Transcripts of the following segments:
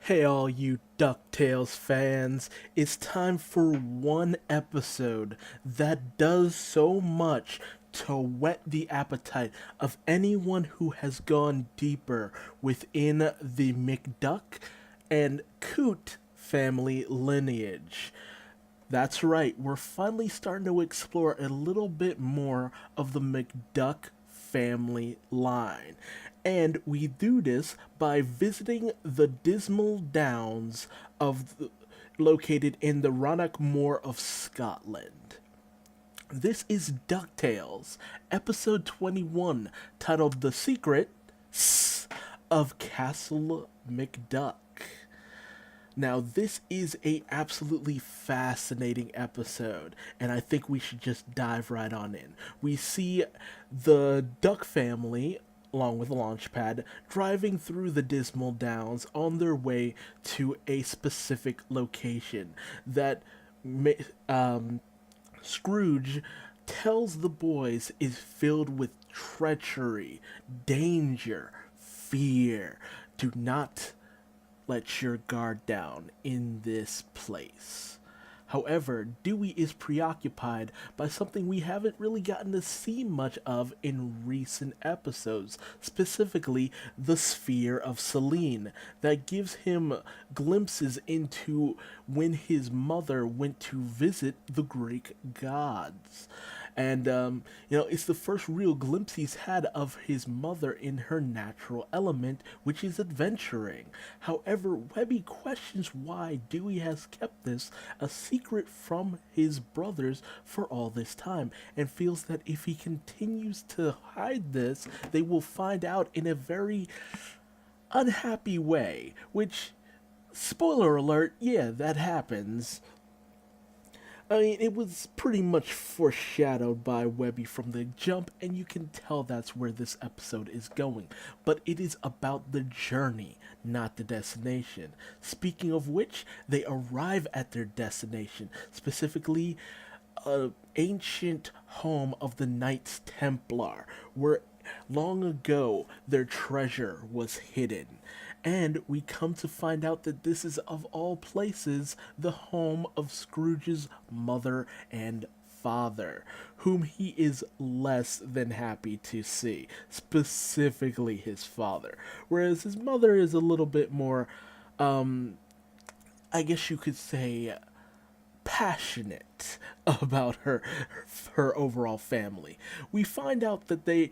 Hey, all you DuckTales fans, it's time for one episode that does so much to whet the appetite of anyone who has gone deeper within the McDuck and Coot family lineage. That's right, we're finally starting to explore a little bit more of the McDuck family line. And we do this by visiting the dismal downs located in the Rannoch Moor of Scotland. This is DuckTales, episode 21, titled The Secret of Castle McDuck. Now, this is a absolutely fascinating episode, and I think we should just dive right on in. We see the Duck family, along with Launchpad, driving through the Dismal Downs on their way to a specific location that Scrooge tells the boys is filled with treachery, danger, fear. Do not let your guard down in this place. However, Dewey is preoccupied by something we haven't really gotten to see much of in recent episodes, specifically the Sphere of Selene, that gives him glimpses into when his mother went to visit the Greek gods. And, it's the first real glimpse he's had of his mother in her natural element, which is adventuring. However, Webby questions why Dewey has kept this a secret from his brothers for all this time, and feels that if he continues to hide this, they will find out in a very unhappy way, which, spoiler alert, yeah, that happens. I mean, it was pretty much foreshadowed by Webby from the jump, and you can tell that's where this episode is going. But it is about the journey, not the destination. Speaking of which, they arrive at their destination, specifically an ancient home of the Knights Templar, where long ago their treasure was hidden. And we come to find out that this is, of all places, the home of Scrooge's mother and father, whom he is less than happy to see, specifically his father. Whereas his mother is a little bit more, I guess you could say, passionate about her overall family. We find out that they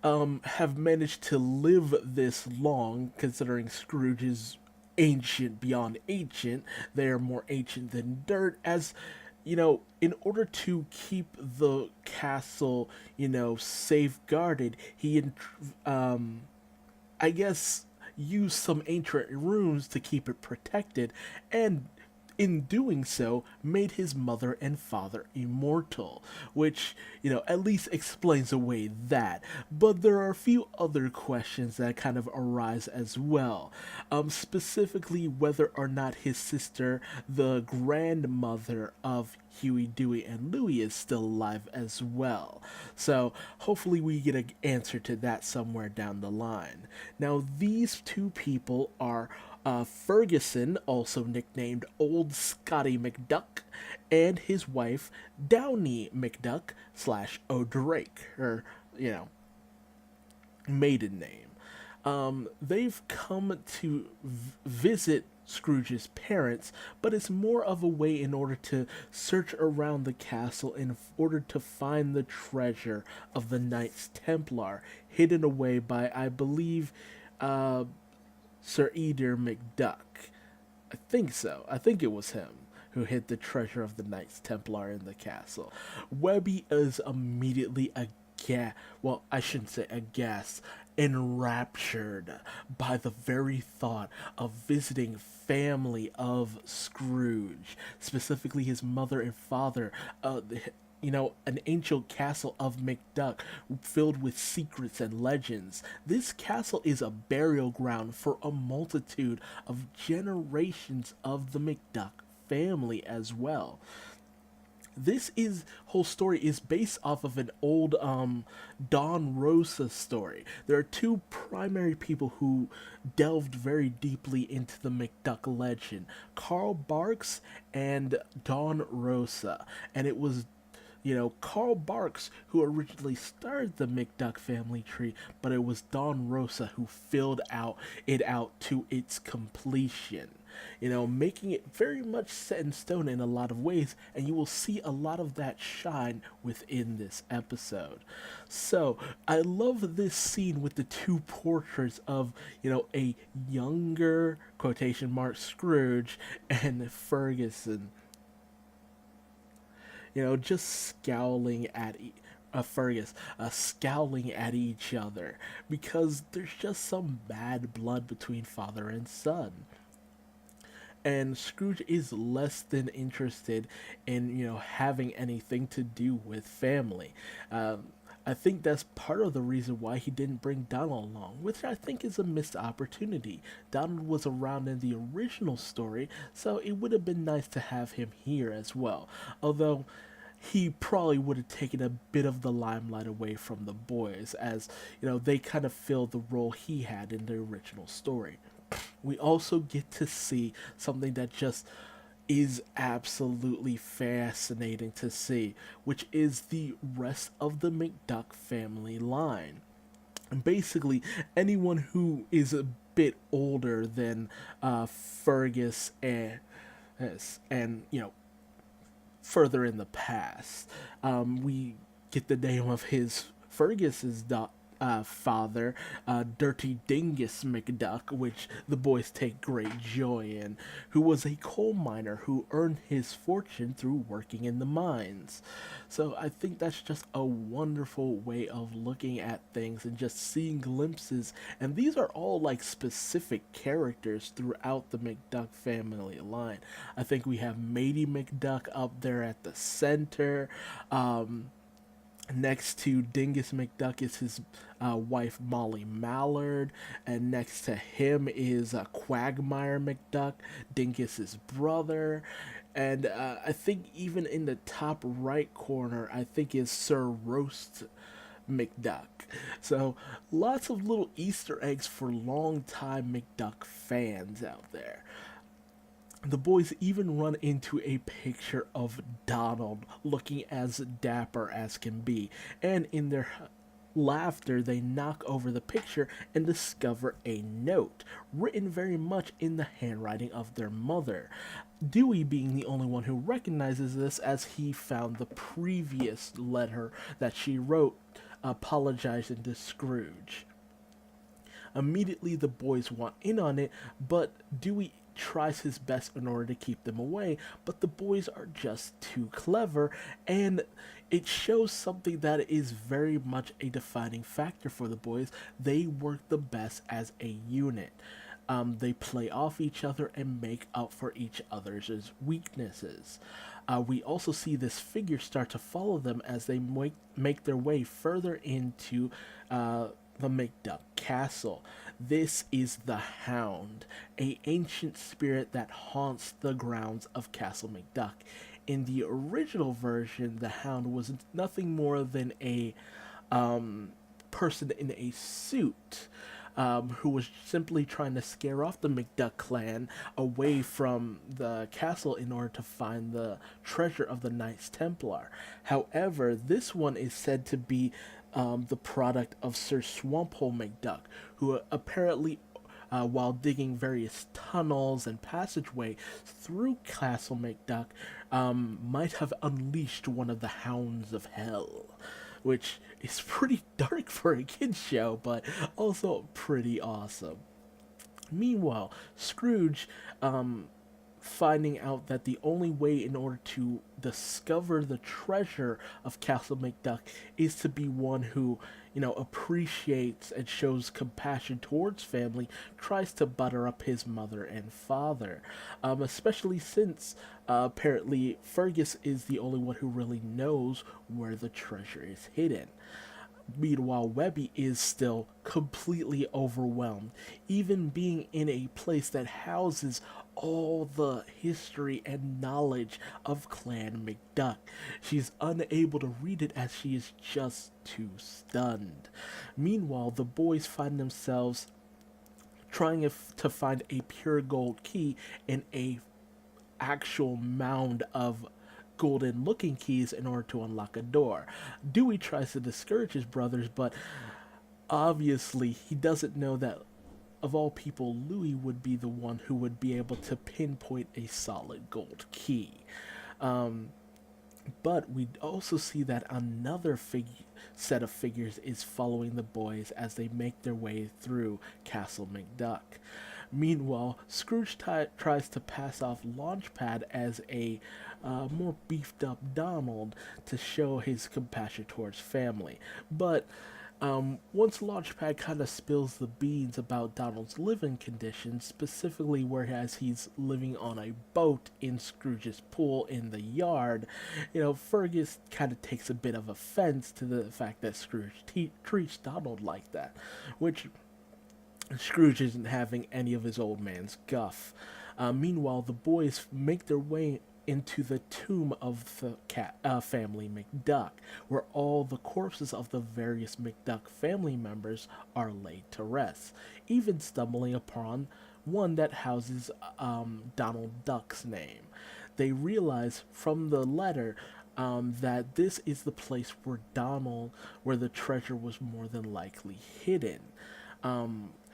have managed to live this long, considering Scrooge is ancient beyond ancient. They are more ancient than dirt, as in order to keep the castle, safeguarded, I guess, used some ancient runes to keep it protected, and in doing so, made his mother and father immortal, which, at least explains away that. But there are a few other questions that kind of arise as well. Specifically, whether or not his sister, the grandmother of Huey, Dewey, and Louie, is still alive as well. So, hopefully, we get an answer to that somewhere down the line. Now, these two people are Ferguson, also nicknamed Old Scotty McDuck, and his wife, Downy McDuck / O'Drake, her, maiden name. They've come to visit Scrooge's parents, but it's more of a way in order to search around the castle in order to find the treasure of the Knights Templar, hidden away by, I believe, Sir Eder McDuck. I think so. I think it was him who hid the treasure of the Knights Templar in the castle. Webby is immediately well, I shouldn't say aghast, enraptured by the very thought of visiting family of Scrooge, specifically his mother and father, an ancient castle of McDuck filled with secrets and legends. This castle is a burial ground for a multitude of generations of the McDuck family as well. This is whole story is based off of an old Don Rosa story. There are two primary people who delved very deeply into the McDuck legend: Carl Barks and Don Rosa. And it was Carl Barks, who originally started the McDuck family tree, but it was Don Rosa who filled it out to its completion. Making it very much set in stone in a lot of ways, and you will see a lot of that shine within this episode. So, I love this scene with the two portraits of, a younger, quotation mark, Scrooge and Ferguson, just scowling at Fergus, scowling at each other because there's just some bad blood between father and son. And Scrooge is less than interested in, having anything to do with family. I think that's part of the reason why he didn't bring Donald along, which I think is a missed opportunity. Donald was around in the original story, so it would have been nice to have him here as well. Although he probably would have taken a bit of the limelight away from the boys, as they kind of filled the role he had in the original story. We also get to see something that just is absolutely fascinating to see, which is the rest of the McDuck family line. Basically, anyone who is a bit older than Fergus and further in the past. We get the name of his Fergus's father, Dirty Dingus McDuck, which the boys take great joy in, who was a coal miner who earned his fortune through working in the mines. So I think that's just a wonderful way of looking at things and just seeing glimpses. And these are all like specific characters throughout the McDuck family line. I think we have Matey McDuck up there at the center. Next to Dingus McDuck is his wife Molly Mallard, and next to him is Quagmire McDuck, Dingus's brother, and I think even in the top right corner, I think is Sir Roast McDuck. So lots of little Easter eggs for long-time McDuck fans out there. The boys even run into a picture of Donald looking as dapper as can be, and in their laughter they knock over the picture and discover a note, written very much in the handwriting of their mother. Dewey being the only one who recognizes this, as he found the previous letter that she wrote apologizing to Scrooge. Immediately the boys want in on it, but Dewey tries his best in order to keep them away, but the boys are just too clever, and it shows something that is very much a defining factor for the boys. They work the best as a unit. They play off each other and make up for each other's weaknesses. We also see this figure start to follow them as they make their way further into the McDuck castle. This is the Hound, a ancient spirit that haunts the grounds of Castle McDuck. In the original version, the Hound was nothing more than a person in a suit who was simply trying to scare off the McDuck clan away from the castle in order to find the treasure of the Knights Templar. However, this one is said to be the product of Sir Swamphole McDuck, who apparently, while digging various tunnels and passageway through Castle McDuck, might have unleashed one of the Hounds of Hell, which is pretty dark for a kid's show, but also pretty awesome. Meanwhile, Scrooge, finding out that the only way in order to discover the treasure of Castle McDuck is to be one who, appreciates and shows compassion towards family, tries to butter up his mother and father. Especially since, apparently, Fergus is the only one who really knows where the treasure is hidden. Meanwhile, Webby is still completely overwhelmed, even being in a place that houses all the history and knowledge of Clan McDuck. She's unable to read it as she is just too stunned. Meanwhile, the boys find themselves trying to find a pure gold key in a actual mound of golden looking keys in order to unlock a door. Dewey tries to discourage his brothers, but obviously he doesn't know that of all people, Louis would be the one who would be able to pinpoint a solid gold key. Um, but we also see that another set of figures is following the boys as they make their way through Castle McDuck. Meanwhile, Scrooge tries to pass off Launchpad as a more beefed up Donald to show his compassion towards family. But once Launchpad kind of spills the beans about Donald's living conditions, specifically whereas he's living on a boat in Scrooge's pool in the yard, Fergus kind of takes a bit of offense to the fact that Scrooge treats Donald like that, which Scrooge isn't having any of his old man's guff. Meanwhile, the boys make their way into the tomb of the family McDuck, where all the corpses of the various McDuck family members are laid to rest, even stumbling upon one that houses Donald Duck's name. They realize from the letter that this is the place where the treasure was more than likely hidden.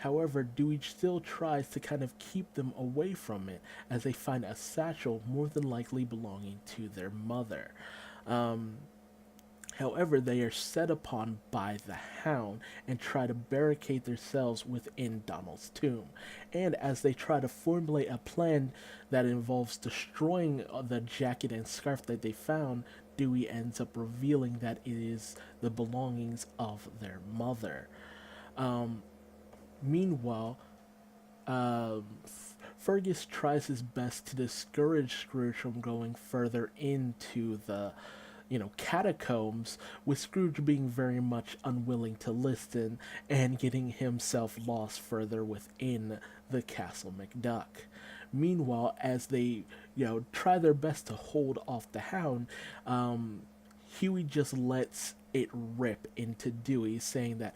However, Dewey still tries to kind of keep them away from it as they find a satchel more than likely belonging to their mother. However, they are set upon by the Hound and try to barricade themselves within Donald's tomb. And as they try to formulate a plan that involves destroying the jacket and scarf that they found, Dewey ends up revealing that it is the belongings of their mother. Meanwhile, Fergus tries his best to discourage Scrooge from going further into the, catacombs, with Scrooge being very much unwilling to listen and getting himself lost further within the Castle McDuck. Meanwhile, as they, try their best to hold off the Hound, Huey just lets it rip into Dewey, saying that,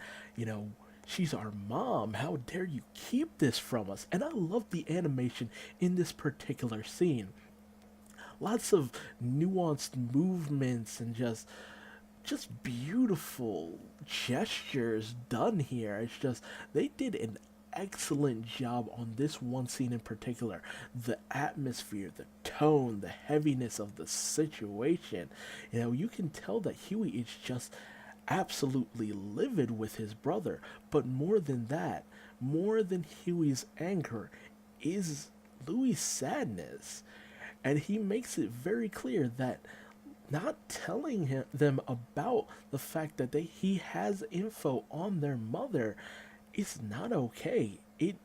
she's our mom. How dare you keep this from us? And I love the animation in this particular scene. Lots of nuanced movements and just beautiful gestures done here. It's just they did an excellent job on this one scene in particular. The atmosphere, the tone, the heaviness of the situation. You can tell that Huey is just absolutely livid with his brother. But more than that, more than Huey's anger, is Louis' sadness. And he makes it very clear that not telling them about the fact that he has info on their mother is not okay. It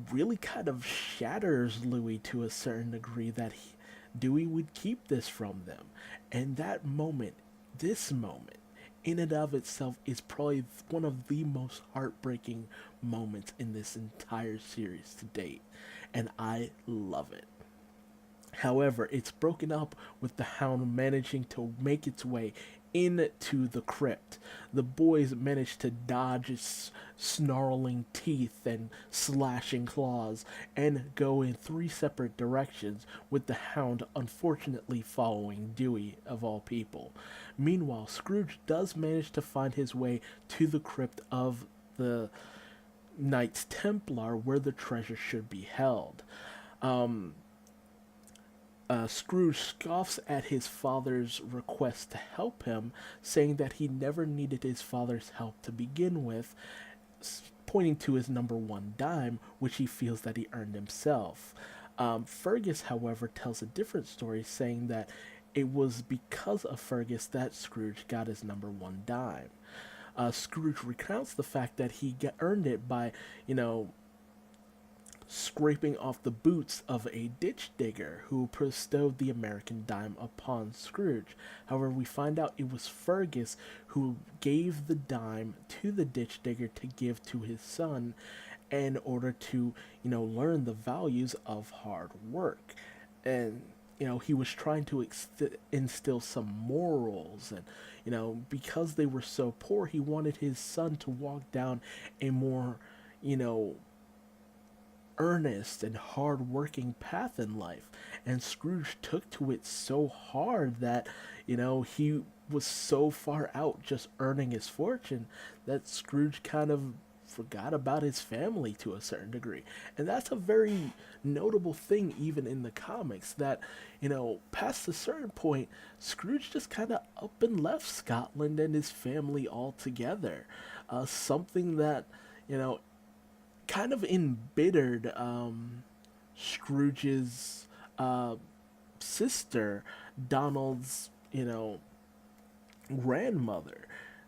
really kind of shatters Louis to a certain degree that Dewey would keep this from them. And this moment, in and of itself, is probably one of the most heartbreaking moments in this entire series to date. And I love it. However, it's broken up with the Hound managing to make its way into the crypt. The boys manage to dodge its snarling teeth and slashing claws and go in 3 separate directions, with the Hound unfortunately following Dewey, of all people. Meanwhile, Scrooge does manage to find his way to the crypt of the Knights Templar, where the treasure should be held. Scrooge scoffs at his father's request to help him, saying that he never needed his father's help to begin with, pointing to his number 1 dime, which he feels that he earned himself. Fergus, however, tells a different story, saying that it was because of Fergus that Scrooge got his number 1 dime. Scrooge recounts the fact that he earned it by, scraping off the boots of a ditch digger who bestowed the American dime upon Scrooge. However, we find out it was Fergus who gave the dime to the ditch digger to give to his son in order to, learn the values of hard work. And he was trying to instill some morals, and because they were so poor, he wanted his son to walk down a more, you know earnest and hard-working path in life. And Scrooge took to it so hard that, he was so far out just earning his fortune that Scrooge kind of forgot about his family to a certain degree. And that's a very notable thing even in the comics that, past a certain point, Scrooge just kind of up and left Scotland and his family altogether. Something that, you know, kind of embittered Scrooge's sister, Donald's, grandmother.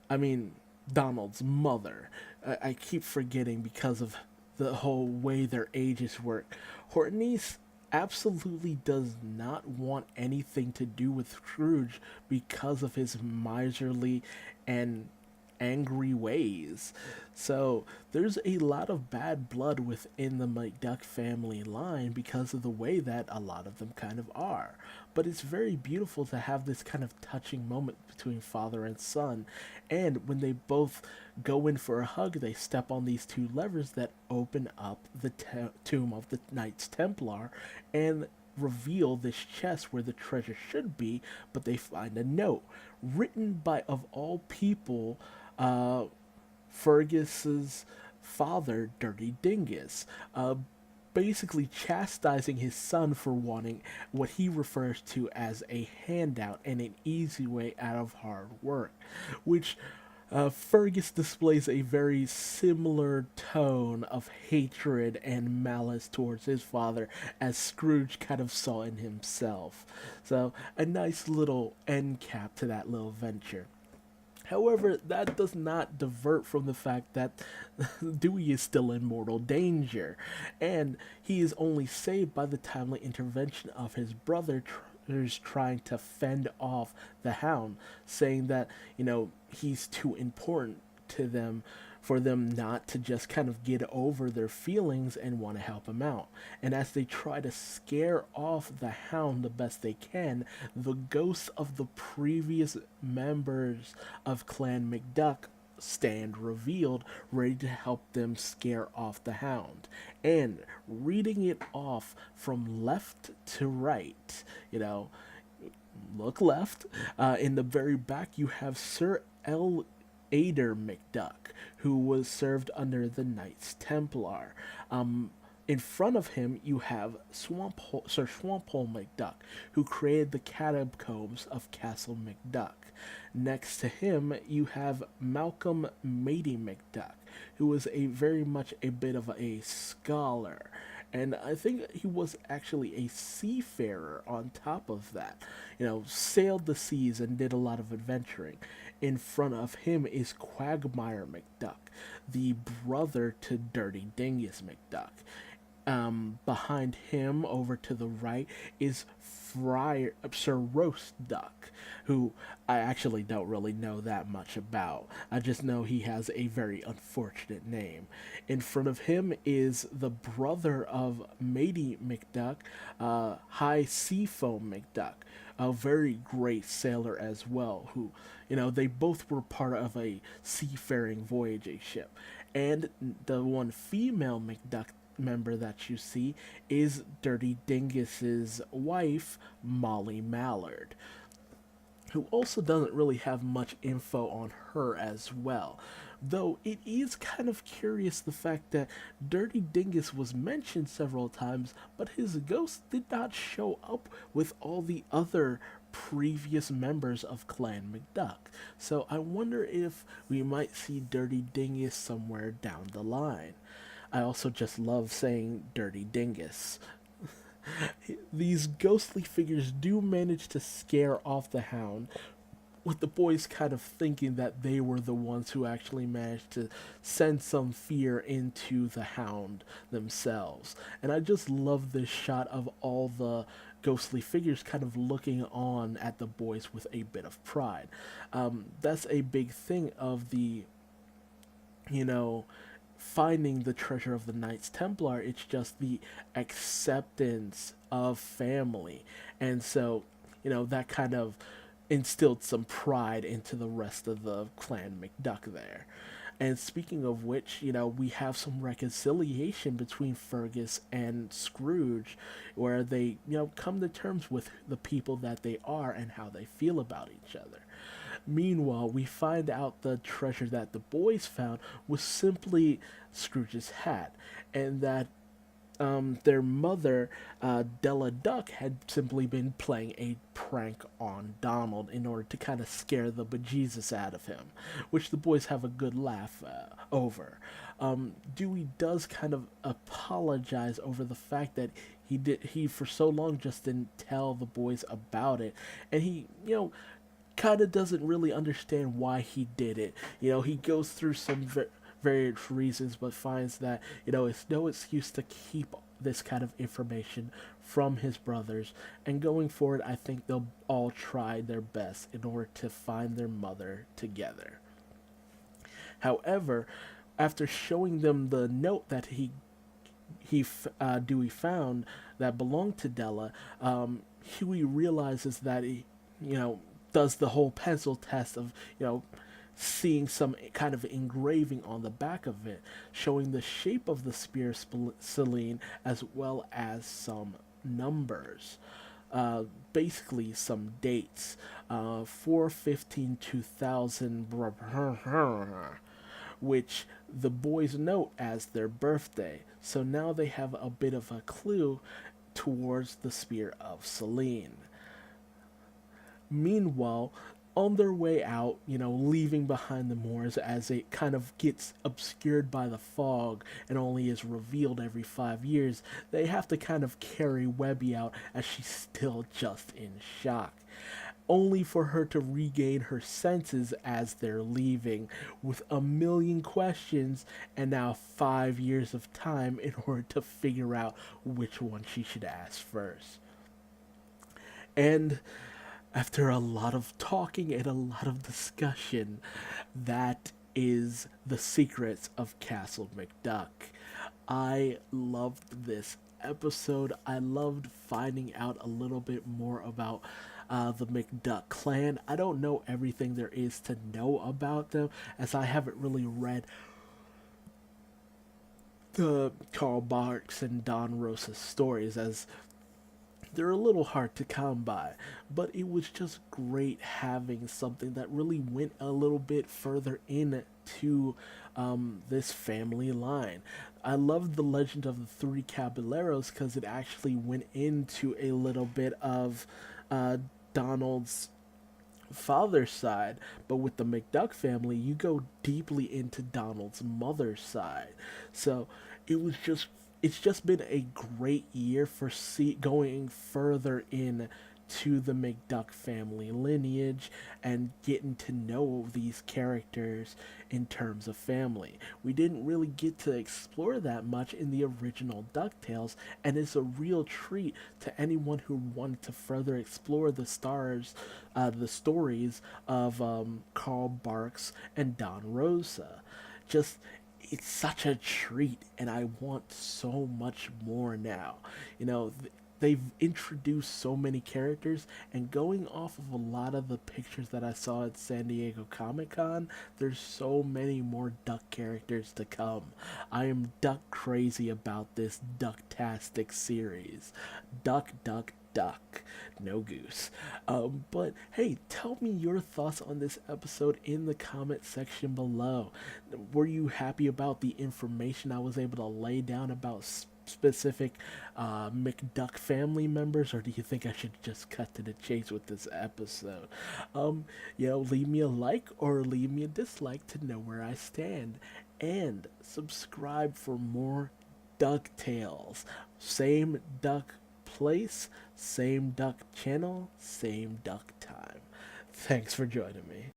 I mean, Donald's mother. I keep forgetting because of the whole way their ages work. Hortense absolutely does not want anything to do with Scrooge because of his miserly and angry ways. So there's a lot of bad blood within the McDuck family line because of the way that a lot of them kind of are. But it's very beautiful to have this kind of touching moment between father and son. And when they both go in for a hug, they step on these two levers that open up the tomb of the Knights Templar and reveal this chest where the treasure should be, but they find a note written by, of all people, Fergus's father, Dirty Dingus, basically chastising his son for wanting what he refers to as a handout and an easy way out of hard work, which Fergus displays a very similar tone of hatred and malice towards his father as Scrooge kind of saw in himself. So, a nice little end cap to that little venture. However, that does not divert from the fact that Dewey is still in mortal danger, and he is only saved by the timely intervention of his brother who's trying to fend off the Hound, saying that, he's too important to them for them not to just kind of get over their feelings and want to help him out. And as they try to scare off the Hound the best they can, the ghosts of the previous members of Clan McDuck stand revealed, ready to help them scare off the Hound. And reading it off from left to right, look left, in the very back you have Sir L. Ader McDuck, who was served under the Knights Templar. In front of him, you have Sir Swampole McDuck, who created the catacombs of Castle McDuck. Next to him, you have Malcolm Mady McDuck, who was very much a bit of a scholar. And I think he was actually a seafarer on top of that. Sailed the seas and did a lot of adventuring. In front of him is Quagmire McDuck, the brother to Dirty Dingus McDuck. Behind him, over to the right, is Sir Roast Duck, who I actually don't really know that much about. I just know he has a very unfortunate name. In front of him is the brother of Mady McDuck, High Seafoam McDuck, a very great sailor as well, who, they both were part of a seafaring voyaging ship. And the one female McDuck member that you see is Dirty Dingus's wife, Molly Mallard, who also doesn't really have much info on her as well. Though it is kind of curious the fact that Dirty Dingus was mentioned several times, but his ghost did not show up with all the other previous members of Clan McDuck. So I wonder if we might see Dirty Dingus somewhere down the line. I also just love saying Dirty Dingus. These ghostly figures do manage to scare off the Hound, with the boys kind of thinking that they were the ones who actually managed to send some fear into the hound themselves. And I just love this shot of all the ghostly figures kind of looking on at the boys with a bit of pride. That's a big thing of the, you know, finding the treasure of the Knights Templar. It's just the acceptance of family. And so, that kind of instilled some pride into the rest of the clan McDuck there. And speaking of which, we have some reconciliation between Fergus and Scrooge, where they, come to terms with the people that they are and how they feel about each other. Meanwhile, we find out the treasure that the boys found was simply Scrooge's hat, and that their mother, Della Duck, had simply been playing a prank on Donald in order to kind of scare the bejesus out of him, which the boys have a good laugh over. Dewey does kind of apologize over the fact that he for so long just didn't tell the boys about it, and he, kind of doesn't really understand why he did it. He goes through some various reasons, but finds that, it's no excuse to keep this kind of information from his brothers. And going forward, I think they'll all try their best in order to find their mother together. However, after showing them the note that Dewey found that belonged to Della, Huey realizes that he, does the whole pencil test of, seeing some kind of engraving on the back of it, showing the shape of the spear Celine as well as some numbers. Basically, some dates. 4/15, 2000, which the boys note as their birthday. So now they have a bit of a clue towards the spear of Celine. Meanwhile, on their way out, leaving behind the moors as it kind of gets obscured by the fog and only is revealed every 5 years, they have to kind of carry Webby out as she's still just in shock. Only for her to regain her senses as they're leaving, with a million questions and now 5 years of time in order to figure out which one she should ask first. And after a lot of talking and a lot of discussion, that is the secrets of Castle McDuck. I loved this episode. I loved finding out a little bit more about the McDuck clan. I don't know everything there is to know about them, as I haven't really read the Carl Barks and Don Rosa's stories, as they're a little hard to come by, but it was just great having something that really went a little bit further into this family line. I loved the legend of the three Caballeros because it actually went into a little bit of Donald's father's side, but with the McDuck family, you go deeply into Donald's mother's side. So it's just been a great year for going further in to the McDuck family lineage and getting to know these characters in terms of family. We didn't really get to explore that much in the original DuckTales, and it's a real treat to anyone who wanted to further explore the stories of Carl Barks and Don Rosa. Just It's such a treat, and I want so much more now. They've introduced so many characters, and going off of a lot of the pictures that I saw at San Diego Comic Con, there's so many more Duck characters to come. I am Duck crazy about this Ducktastic series. Duck, Duck, Duck, no goose. But hey, tell me your thoughts on this episode in the comment section below. Were you happy about the information I was able to lay down about specific McDuck family members, or do you think I should just cut to the chase with this episode? Leave me a like or leave me a dislike to know where I stand, and subscribe for more DuckTales. Same Duck place, same Duck channel, same Duck time. Thanks for joining me.